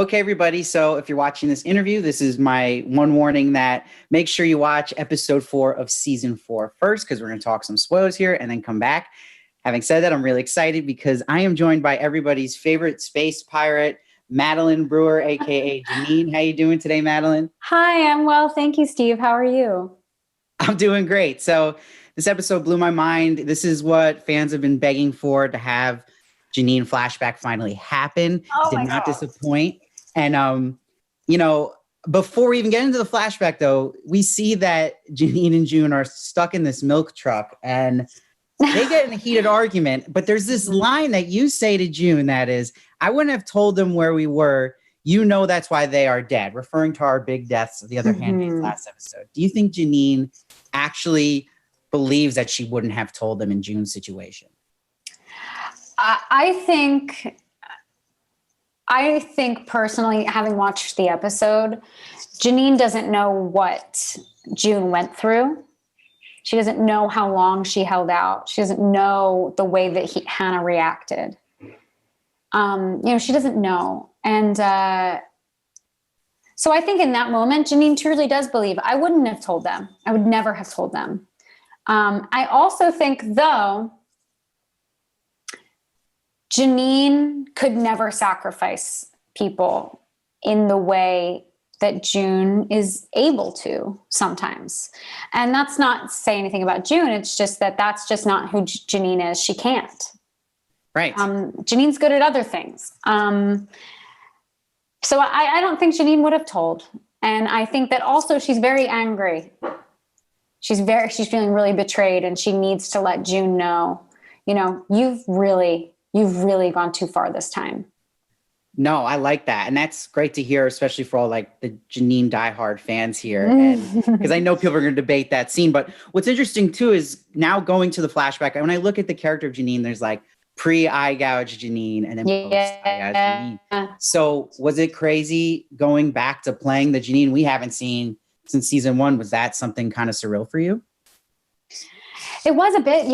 Okay, everybody. So if you're watching this interview, this is my one warning that make sure you watch episode 4 of season 4 first, because we're going to talk some spoilers here and then come back. Having said that, I'm really excited because I am joined by everybody's favorite space pirate, Madeline Brewer, aka Janine. How you doing today, Madeline? Hi, I'm well. Thank you, Steve. How are you? I'm doing great. So this episode blew my mind. This is what fans have been begging for, to have Janine flashback finally happen. Oh Did my not God. disappoint. And you know, before we even get into the flashback though, we see that Janine and June are stuck in this milk truck and they get in a heated argument. But there's this line that you say to June that is, I wouldn't have told them where we were. You know, that's why they are dead, referring to our big deaths of the other handmaids last episode. Do you think Janine actually believes that she wouldn't have told them in June's situation? I think personally, having watched the episode, Janine doesn't know what June went through. She doesn't know how long she held out. She doesn't know the way that Hannah reacted. She doesn't know. And so I think in that moment, Janine truly does believe I wouldn't have told them. I would never have told them. I also think, though, Janine could never sacrifice people in the way that June is able to sometimes. And that's not to say anything about June. It's just that that's just not who Janine is. She can't. Right. Janine's good at other things. So I don't think Janine would have told. And I think that also she's very angry. She's feeling really betrayed, and she needs to let June know, you've really gone too far this time. No, I like that. And that's great to hear, especially for all like the Janine diehard fans here. And because I know people are going to debate that scene. But what's interesting too is now going to the flashback, when I look at the character of Janine, there's like pre-eye gouge Janine and then post-eye gouge Janine. So was it crazy going back to playing the Janine we haven't seen since season 1? Was that something kind of surreal for you? It was a bit,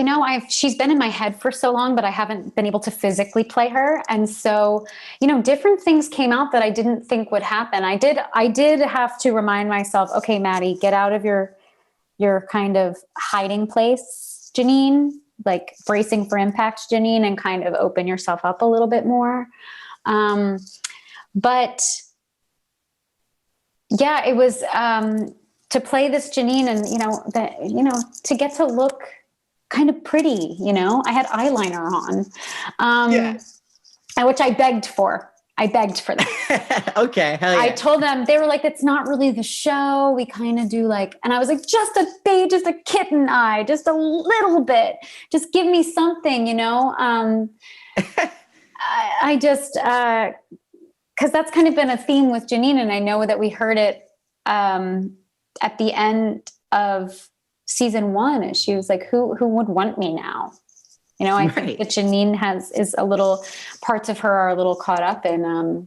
she's been in my head for so long, but I haven't been able to physically play her. And so, different things came out that I didn't think would happen. I did have to remind myself, okay, Maddie, get out of your kind of hiding place, Janine, like bracing for impact, Janine, and kind of open yourself up a little bit more. But yeah, it was, to play this Janine and, to get to look kind of pretty, I had eyeliner on, which I begged for. That. Okay. Hell yeah. I told them, they were like, it's not really the show. We kind of do and I was like, just a kitten eye, just a little bit, just give me something, I just, cause that's kind of been a theme with Janine. And I know that we heard it, at the end of season 1, and she was like, who would want me now? I think that Janine is a little, parts of her are a little caught up in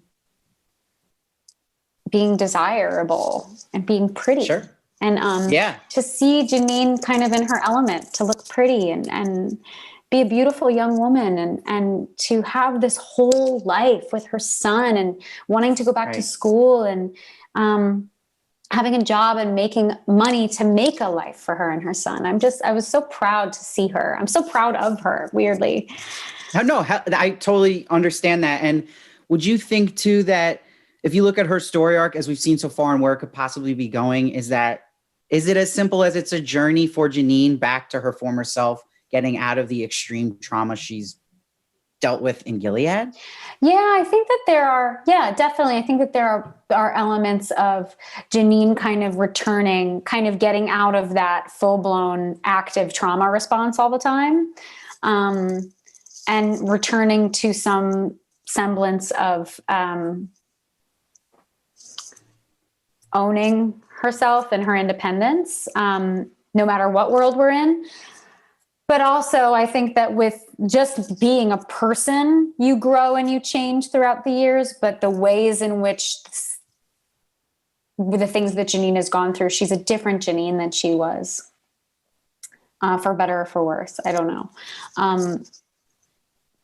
being desirable and being pretty. Sure. And to see Janine kind of in her element, to look pretty and be a beautiful young woman and to have this whole life with her son and wanting to go back to school and having a job and making money to make a life for her and her son. I was so proud to see her. I'm so proud of her, weirdly. No, I totally understand that. And would you think too, that if you look at her story arc, as we've seen so far and where it could possibly be going, is it as simple as it's a journey for Janine back to her former self, getting out of the extreme trauma she's dealt with in Gilead? Yeah, I think that definitely. I think that there are elements of Janine kind of returning, kind of getting out of that full-blown active trauma response all the time, and returning to some semblance of owning herself and her independence, no matter what world we're in. But also, I think that with just being a person, you grow and you change throughout the years. But the ways in which the things that Janine has gone through, she's a different Janine than she was, for better or for worse. I don't know.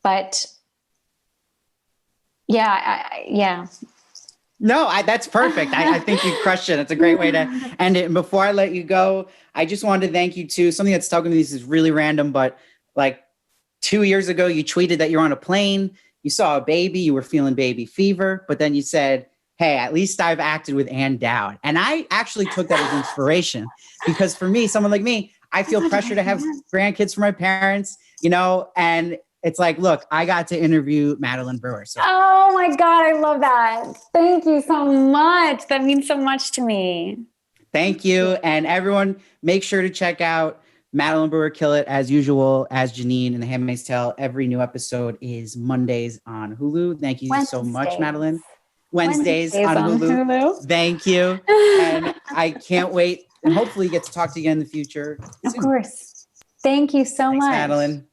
But yeah, No, that's perfect. I think you crushed it. It's a great way to end it. And before I let you go, I just wanted to thank you too. Something that's stuck with me, this is really random, but like 2 years ago, you tweeted that you're on a plane, you saw a baby, you were feeling baby fever, but then you said, hey, at least I've acted with Ann Dowd. And I actually took that as inspiration because for me, someone like me, I feel pressure to have grandkids for my parents, and it's like, look, I got to interview Madeline Brewer. So. Oh my God, I love that. Thank you so much. That means so much to me. Thank you. And everyone, make sure to check out Madeline Brewer Kill It as usual, as Janine in The Handmaid's Tale. Every new episode is Mondays on Hulu. Thank you so much, Madeline. Wednesdays on Hulu. Thank you. And I can't wait and hopefully get to talk to you again in the future. Of course. Thank you so much. Madeline.